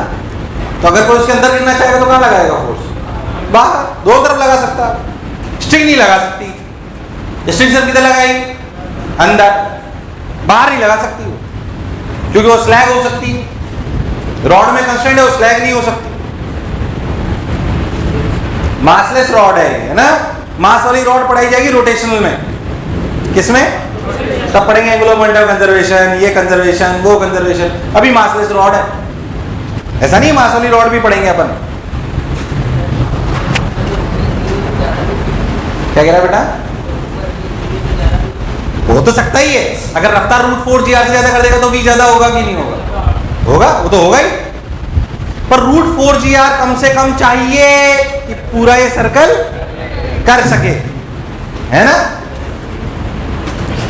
तो अगर कोई उसके अंदर गिरना चाहेगा तो कहाँ लगाएगा फोर्स? बाहर, दो तरफ लगा सकता। स्ट्रिंग नहीं लगा सकती, स्ट्रिंग सब किधर लगाई? अंदर, बाहर नहीं लगा सकती वो, क्योंकि वो स्लैग हो सकती है। रॉड में कंस्ट्रेंट है, वो स्लैग नहीं हो सकती। मासलेस रॉड है ना? मास वाली रॉड पढ़ाई जाएगी रोटेशनल में। किसमें? तब पढ़ेंगे एंगुलर मोमेंटम कंजर्वेशन, ये कंजर्वेशन, वो कंजर्वेशन। अभी मासलेस रॉड है, ऐसा नहीं मास वाली रॉड भी पढ़ेंगे अपन। क्या कह रहा है बेटा? हो तो सकता ही है, अगर रफ्तार √4g से ज्यादा कर देगा तो भी ज्यादा होगा कि नहीं होगा? होगा, वो तो होगा ही। पर √4g कम से कम चाहिए कि पूरा ये सर्कल कर सके, है ना?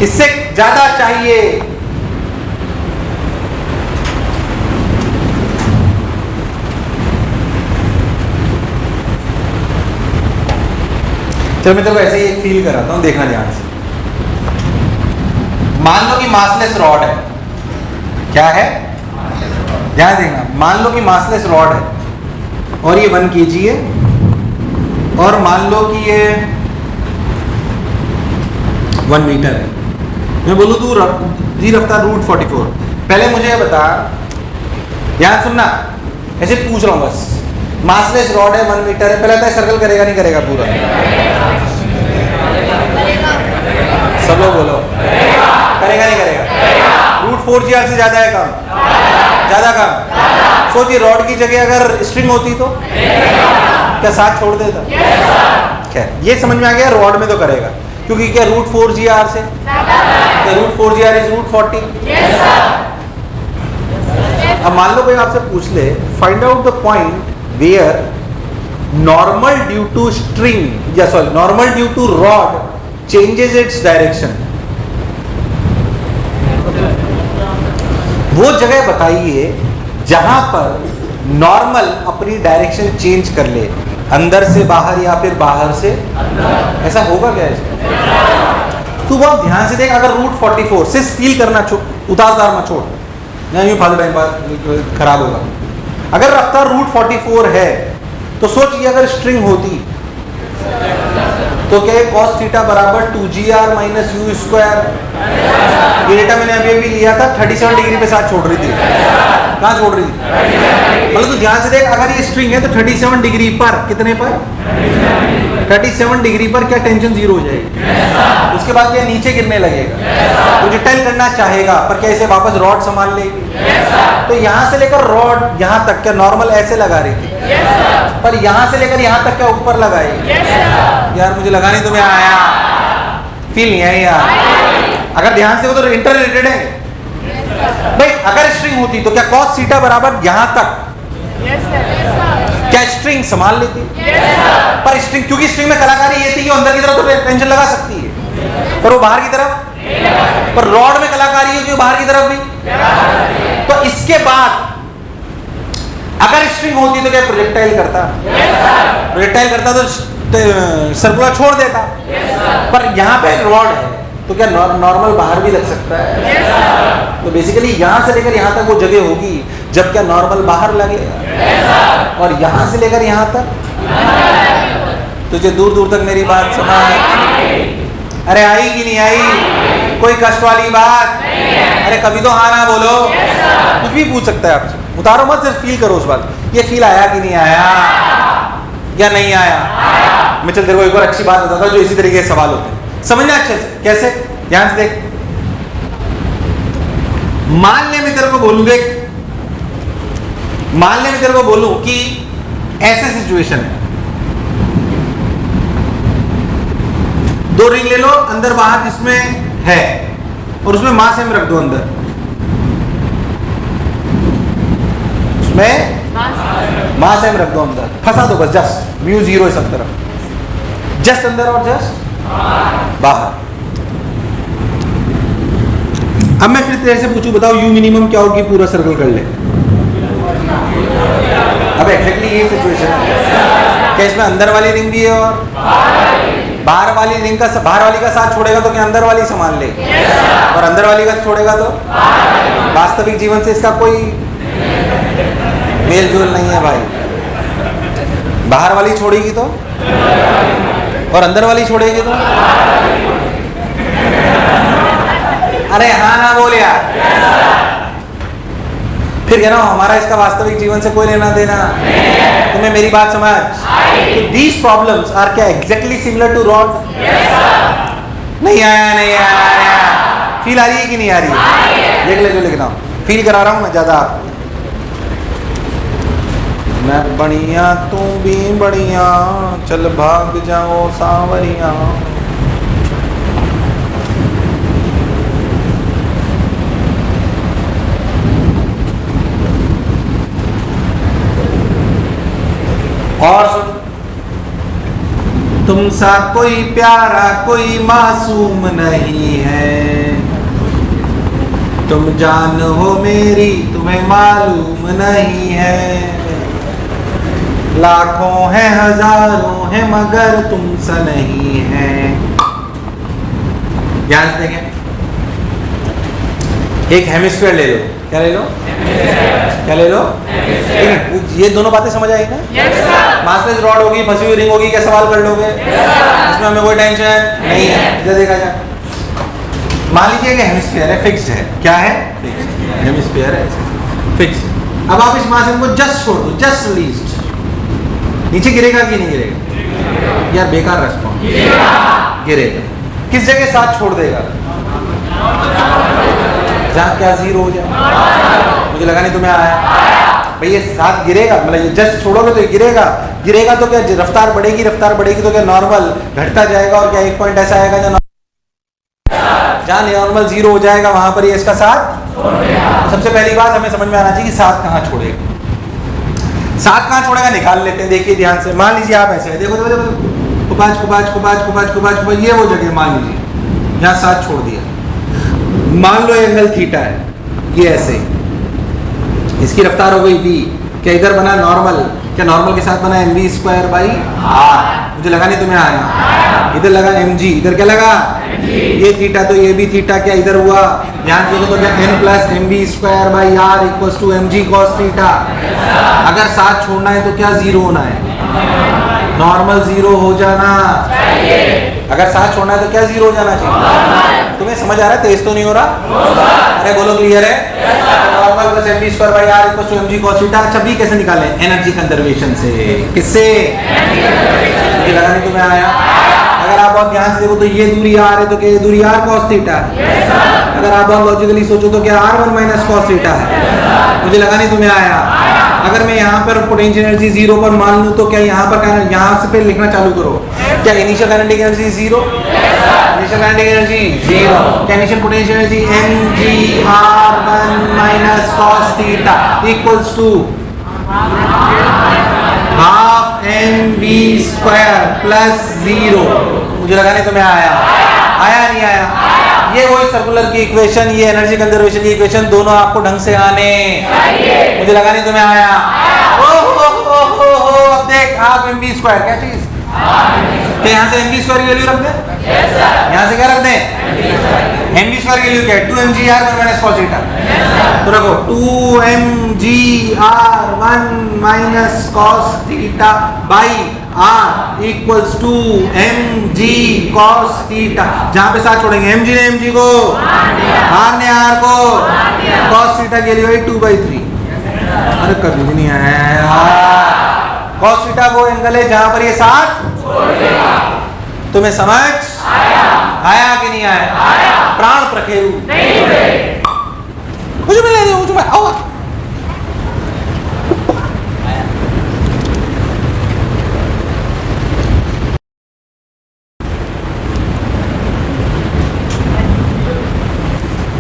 इससे ज्यादा चाहिए। चलो मैं तेरे को ऐसे ही एक फील कराता हूं, देखना ध्यान से। मान लो कि मासलेस रॉड है, क्या है? ध्यान देना, मान लो कि मासलेस रॉड है और ये 1 kg है, और मान लो कि ये 1 मीटर है। मैं बोलूँ तू दी रफ्तार रूट 44। पहले मुझे ये बता, ध्यान सुनना, ऐसे पूछ रहा हूँ बस, मासलेस रॉड है 1 मीटर है, पहले तो सर्कल करेगा नहीं करेगा पूरा? सब लोग बोलो, करेगा नहीं करेगा? रूट 4GR से ज्यादा है कम? ज्यादा कम? सोचिए रॉड की जगह अगर स्ट्रिंग होती तो क्या साथ छोड़ देता? खैर ये समझ में आ गया, रॉड में तो करेगा, क्योंकि क्या रूट 4GR से, क्या रूट 4GR इज रूट 40? अब मान लो कोई आपसे पूछ ले, find out the point where normal due to string, या sorry normal due to rod changes its direction. वो जगह बताइए जहां पर नॉर्मल अपनी डायरेक्शन चेंज कर ले, अंदर से बाहर या फिर बाहर से ऐसा होगा क्या इसमें? तू बहुत ध्यान से देख, अगर रूट 44 से फील करना उतार उतार मत छोड़, नहीं फालतू टाइम पास खराब होगा। अगर रफ्तार रूट 44 है तो सोचिए अगर स्ट्रिंग होती तो क्या cos थीटा बराबर 2GR माइनस यू स्क्वायर। ये डेटा मैंने अभी अभी लिया था, 37 डिग्री पे साथ छोड़ रही थी। कहाँ छोड़ रही थी? मतलब तू ध्यान से देख, अगर ये स्ट्रिंग है तो 37 डिग्री पर, कितने पर? 37 डिग्री पर क्या टेंशन जीरो हो जाएगी? उसके बाद क्या नीचे गिरने लगेगा, तो डिटेल करना चाहेगा, पर क्या इसे वापस रॉड संभाल लेगी? तो यहाँ से लेकर रॉड यहाँ तक क्या नॉर्मल ऐसे लगा रही थी, पर यहाँ से लेकर यहाँ तक क्या ऊपर लगाएगी? यार मुझे लगा नहीं तुम्हें आया, फील नहीं आया यार। अगर ध्यान से वो तो इंटर रिलेटेड है भाई। अगर स्ट्रिंग होती तो क्या cos थीटा बराबर यहाँ तक क्या स्ट्रिंग संभाल लेती? पर स्ट्रिंग, क्योंकि स्ट्रिंग में कलाकारी ये थी कि अंदर की तरफ तो टेंशन लगा सकती है, पर वो बाहर की तरफ, पर रॉड में कलाकारी है कि बाहर की तरफ भी। तो इसके बाद अगर स्ट्रिंग होती तो क्या प्रोजेक्टाइल करता? प्रोजेक्टाइल करता तो सर्कुलर छोड़ देता, पर यहाँ पे रॉड है तो क्या नॉर्मल बाहर भी लग सकता है? तो बेसिकली यहाँ से लेकर यहाँ तक वो जगह होगी जब क्या नॉर्मल बाहर लगेगा, और यहाँ से लेकर यहाँ तक तुझे दूर दूर तक मेरी बात समझ? अरे आई कि नहीं आई? कोई कष्ट वाली बात? अरे कभी तो हाँ ना बोलो। कुछ भी पूछ सकता है आपसे, उतारो मत, सिर्फ फील करो उस बात। ये फील आया कि नहीं आया या नहीं आया? मैं चल तेरे को एक और अच्छी बात बताता हूं जो इसी तरीके के सवाल होते हैं, समझना अच्छे से। कैसे? ध्यान से देख। मान ले मैं तेरे को बोलूं, देख मान ले मैं तेरे को बोलूं कि ऐसे सिचुएशन है, 2 रिंग ले लो अंदर बाहर जिसमें है, और उसमें मास एम रख दो अंदर, उसमें मास एम रख दो अंदर, फंसा दो बस, जस्ट म्यू 0 है सब तरफ, जस्ट अंदर और जस्ट बाहर। अब मैं फिर तेरे से पूछूं, बताओ यू मिनिमम क्या होगी? पूरा सर्कल कर ले। अब एक्जैक्टली ये सिचुएशन है, क्या इसमें अंदर वाली रिंग भी है और बाहर वाली रिंग का, बाहर वाली का साथ छोड़ेगा तो क्या अंदर वाली संभाल ले, और अंदर वाली का छोड़ेगा तो? वास्तविक जीवन से इसका कोई मेल जोल नहीं है भाई। बाहर वाली छोड़ेगी तो, और अंदर वाली छोड़ेगी तो? अरे हाँ ना बोल यार। फिर कह रहा हूं हमारा इसका वास्तविक जीवन से कोई लेना देना। तुम्हें मेरी बात समझ? तो दीज प्रॉब्लम्स आर क्या एग्जैक्टली सिमिलर टू रॉड? नहीं आया, नहीं आया। फील आ रही है कि नहीं आ रही है? देख ले जो लिख रहा हूं, फील करा रहा हूं मैं ज्यादा। मैं बढ़िया तू भी बढ़िया, चल भाग जाओ सांवरिया। और सुन, तुम सा कोई प्यारा कोई मासूम नहीं है, तुम जान हो मेरी तुम्हें मालूम नहीं है, लाखों हैं हजारों हैं मगर तुम सा नहीं है। ध्यान से देखें, एक हेमिस्फीयर ले लो, क्या ले लो? क्या ले लो? ये दोनों बातें समझ आएगी ना? मास्टर्स रॉड होगी, फंसी हुई रिंग होगी, क्या सवाल कर लोगे? इसमें हमें कोई टेंशन नहीं है। इधर देखा जाए, मान लीजिए कि हेमिस्फीयर है, फिक्स्ड है। क्या है? फिक्स्ड हेमिस्फीयर है, फिक्स्ड। अब आप इस मास को जस्ट छोड़ दो, जस्ट रिलीज्ड, नीचे गिरेगा कि नहीं गिरेगा? यार बेकार रेस्पॉन्स, गिरेगा। किस जगह साथ छोड़ देगा? जहाँ क्या जीरो हो जाए। मुझे लगा नहीं तुम्हें आया भाई, ये साथ गिरेगा, मतलब ये जस्ट छोड़ोगे तो ये गिरेगा। गिरेगा तो क्या रफ्तार बढ़ेगी, रफ्तार बढ़ेगी तो क्या नॉर्मल घटता जाएगा, और क्या एक पॉइंट ऐसा आएगा जहाँ नॉर्मल जीरो हो जाएगा, वहां पर ये इसका साथ। सबसे पहली बात हमें समझ में आना चाहिए कि साथ कहाँ छोड़ेगा। साथ कहाँ छोड़ेगा निकाल लेते हैं। देखिए ध्यान से, मान लीजिए आप ऐसे है, देखो देखो देखो, कुबाज कुबाज कुबाज कुबाज कुबाज कुबाज, ये वो जगह मान लीजिए यहाँ साथ छोड़ दिया। मान लो एंगल थीटा है, ये ऐसे, इसकी रफ्तार हो गई v, क्या इधर बना नॉर्मल, क्या नॉर्मल के साथ बना mv स्क्वायर बाई r। मुझे लगा नहीं तुम्हें आया, इधर लगा mg, इधर क्या लगा ये थीटा, तो ये भी थीटा, क्या इधर हुआ ध्यान से तो क्या n plus mv square by r equals to mg cos theta. अगर साथ छोड़ना है तो क्या जीरो होना है, नॉर्मल जीरो हो जाना चाहिए। अगर साथ छोड़ना है तो क्या जीरो हो जाना चाहिए। तुम्हें समझ आ रहा है? तेज तो नहीं हो रहा? अरे बोलो क्लियर है? Normal plus mv square by r equals to mg cos theta. अच्छा भी कैसे निकालें? एनर्जी कंजर्वेशन से। किससे? मुझे लगा नहीं तुम्हें आया। अगर आप बहुत ध्यान से देखो तो ये दूरी r है, तो क्या ये दूरी r cos थीटा है। अगर आप बहुत लॉजिकली सोचो तो क्या r1 माइनस cos थीटा है। मुझे लगा नहीं तुम्हें आया। अगर मैं यहाँ पर पोटेंशियल एनर्जी जीरो पर मान लूँ तो क्या यहाँ पर यहाँ से फिर लिखना चालू करो, क्या initial kinetic energy zero, initial kinetic energy zero, क्या initial potential energy mgr1 minus cos theta equals to half mv square plus zero. मुझे लगा नहीं तुम्हें आया। आया नहीं आया? ये वही सर्कुलर की इक्वेशन, ये एनर्जी कंजर्वेशन की इक्वेशन, दोनों आपको ढंग से आने चाहिए। मुझे लगा नहीं तुम्हें आया। ओहो, अब देख हाफ mv स्क्वायर क्या चीज, तो यहाँ से mv स्क्वायर की वैल्यू रख दें, यहाँ से क्या रख दें, mv स्क्वायर की वैल्यू क्या है 2mgr1 माइनस cos थीटा। तो रखो 2mgr1 minus cos theta by r equals to mg cos theta. जहाँ पे साथ छोड़ेंगे mg ने mg को, r ने r को, cos थीटा की वैल्यू 2/3। अरे कभी भी नहीं आया। cos थीटा वो एंगल है जहाँ पर ये साथ छोड़ेगा। तुम्हें समझ आया कि नहीं आया? प्राण प्रखेरु मुझे मिल रही, मुझे आओ।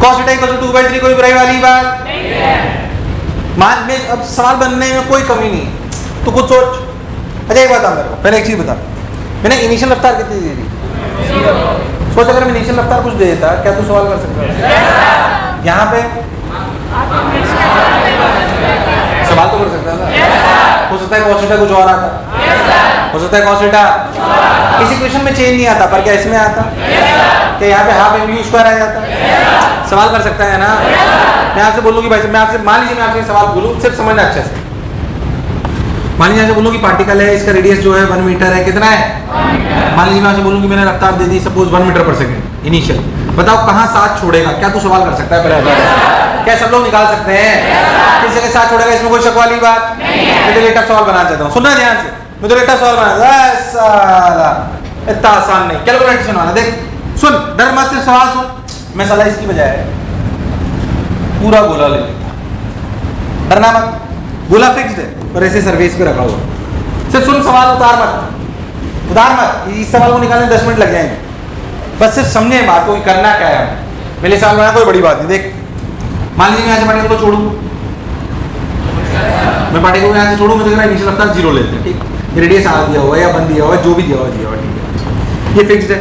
cos थीटा इक्वल टू 2/3 कोई बुराई वाली बात नहीं है। मान में अब सवाल बनने में कोई कमी नहीं, तो कुछ सोच। अच्छा एक बात मेरे को पहले एक चीज बता, मैंने इनिशियल रफ्तार कितनी दी थी? सोच, अगर मैं इनिशियल रफ्तार कुछ दे देता, क्या तू सवाल कर सकता? यहाँ पे सवाल तो कर सकता था। हो सकता है cos थीटा कुछ और आता, हो सकता है cos थीटा किसी क्वेश्चन में चेंज नहीं आता, पर क्या इसमें आता? क्या यहाँ पे हाफ mv स्क्वायर आ जाता? सवाल कर सकता है ना। मैं आपसे बोलूँ कि भाई मैं आपसे, मान लीजिए मैं आपसे सवाल बोलूँ, सिर्फ समझना अच्छे से। मान लीजिए आपसे बोलूँ कि पार्टिकल है, इसका रेडियस जो है 1 मीटर है, कितना है? मान लीजिए मैं आपसे बोलूँ कि मैंने रफ्तार दे दी सपोज 1 मीटर पर सेकंड इनिशियल, बताओ कहाँ साथ छोड़ेगा? क्या तू सवाल कर सकता है? पहले क्या सब लोग निकाल सकते हैं किस जगह साथ छोड़ेगा? इसमें कोई शक वाली बात नहीं है। मैं तो लेटर सवाल बनाना चाहता हूँ, सुनना ध्यान से। मैं तो लेटर सवाल बनाना, इतना आसान नहीं, कैलकुलेटर से बनाना। देख सुन, डर मत से सवाल सुन। मैं सलाह इसकी बजाय पूरा गोला ले लेता, डरना मत। गोला फिक्स्ड है पर ऐसे सरफेस पे रखा हुआ, सिर्फ सुन सवाल, उतार मत। इस सवाल को निकालने 10 मिनट लग जाएंगे, बस सिर्फ समझे बात को करना क्या है। मेरे सवाल बनाना कोई बड़ी बात नहीं। देख मान लीजिए मैं यहाँ से पार्टिकल को छोड़ू, मैं पार्टिकल को यहाँ से छोड़ू, मुझे इनिशियल रफ्तार 0 लेते हैं, ठीक, रेडियस आर दिया हुआ है या बन दिया हुआ है, जो भी दिया हुआ है, ठीक है। ये फिक्स्ड है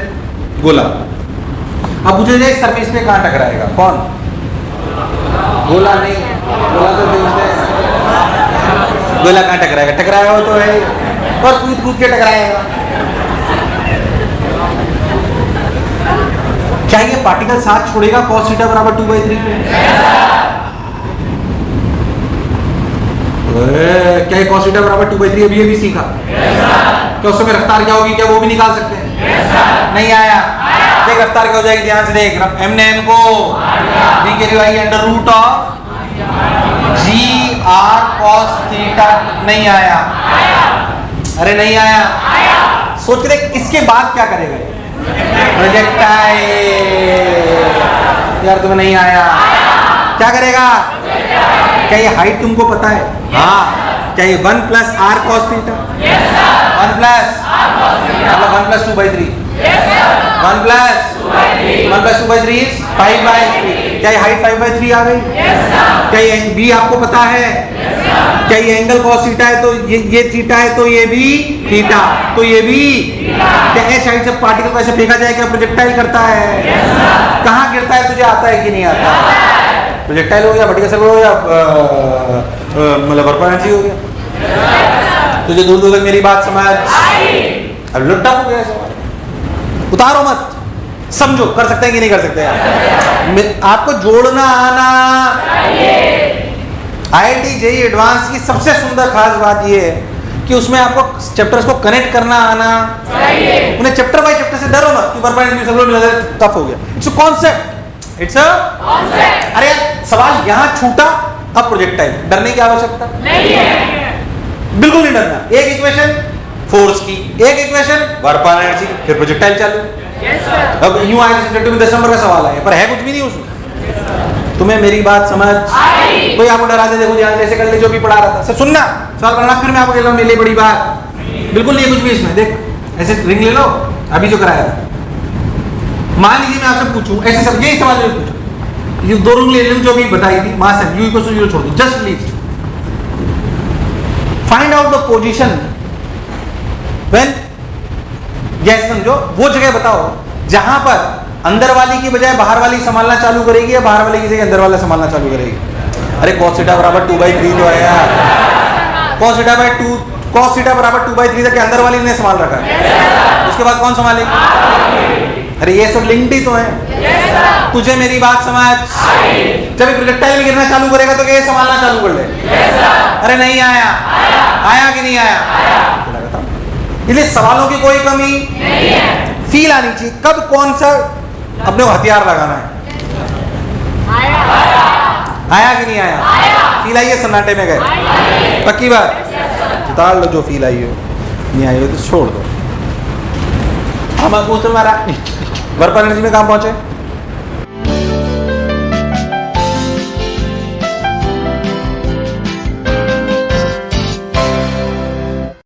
गोला। अब मुझे इस सरफेस पे कहाँ टकराएगा? कौन? गोला नहीं, गोला तो फिक्स्ड है। गोला कहाँ टकराएगा? टकराया हो तो है और कूद कूद के टकराएगा। क्या ये पार्टिकल साथ छोड़ेगा cos थीटा बराबर 2/3 पे? क्या ये cos थीटा बराबर 2/3 अभी भी सीखा? क्या उस समय रफ्तार क्या होगी? क्या वो भी निकाल सकते हैं? नहीं आया। देख रफ्तार क्या हो जाएगी, ध्यान से देख। m ने n को b के divide under root of g r cos theta. नहीं आया। अरे नहीं आया। सोच के देख इसके बाद क्या करेगा? प्रोजेक्टाइल। यार तुम्हें नहीं आया। क्या करेगा? क्या ये हाइट तुमको पता है? हाँ। क्या ये 1 + r cos थीटा? 1 + 2/3। 1 + 2/3 is 5/3। क्या ये हाइट 5/3 आ गई? क्या ये b आपको पता है? क्या ये एंगल cos थीटा है तो ये थीटा है तो ये भी थीटा तो ये भी। क्या h हाइट से पार्टिकल को ऐसे फेंका जाए क्या प्रोजेक्टाइल करता है? कहाँ गिरता है तुझे आता है कि नहीं आता? प्रोजेक्टाइल हो गया, वर्टिकल सर्कल हो गया, मतलब वर्क एनर्जी हो गया। तुझे दूर दूर तक मेरी बात समझ? अब लुट्टा हो गया सवाल। उतारो मत, समझो कर सकते हैं कि नहीं कर सकते हैं। आपको जोड़ना आना चाहिए। IIT JEE एडवांस की सबसे सुंदर खास बात ये है कि उसमें आपको चैप्टर्स को कनेक्ट करना आना चाहिए। उन्हें चैप्टर बाय चैप्टर से डरो मत कि टफ हो गया। It's a concept, it's a concept. अरे यार सवाल यहाँ छूटा, अब प्रोजेक्टाइल, डरने की आवश्यकता नहीं है। बिल्कुल नहीं डरना। एक इक्वेशन फोर्स की, एक इक्वेशन वर्क एनर्जी, फिर प्रोजेक्टाइल चालू। अब यूं आए 10 नंबर का सवाल है पर है कुछ भी नहीं उसमें। तुम्हें मेरी बात समझ? कोई आपको डरा दे, देखो ध्यान से ऐसे कर ले जो भी पढ़ा रहा था। सब सुनना, सवाल बनाना, फिर मैं आपको कह रहा हूं मेरे लिए बड़ी बात बिल्कुल नहीं है कुछ भी इसमें। देख ऐसे रिंग ले लो, अभी जो कराया था। मान लीजिए मैं आपसे पूछूं ऐसे सब यही सवाल मैं पूछूं, ये दो रिंग ले लूं जो भी बताई थी, मास है u = 0 छोड़ दो, just leave. Find out the position when, जैसे समझो वो जगह बताओ जहां पर अंदर वाली की बजाय बाहर वाली संभालना चालू करेगी या बाहर वाली की जगह अंदर वाला संभालना चालू करेगी। अरे cos थीटा बराबर 2/3 जो है यार, cos थीटा बराबर 2/3 तक अंदर वाली ने संभाल रखा है, उसके बाद कौन संभालेगी? अरे ये सब लिंक्ड ही तो है। तुझे मेरी बात समझ? जब प्रोजेक्टाइल में गिरना चालू करेगा तो ये संभालना चालू कर ले। अरे नहीं आया। आया कि नहीं आया? इसलिए सवालों की कोई कमी नहीं है। फील आनी चाहिए कब कौन सा अपने को हथियार लगाना है। आया कि नहीं आया? फील आई है? सन्नाटे में गए? पक्की बात? उतार लो जो फील आई हो। नहीं आई हो तो छोड़ दो। हम पूछते हमारा वर्क एनर्जी में कहाँ पहुंचे?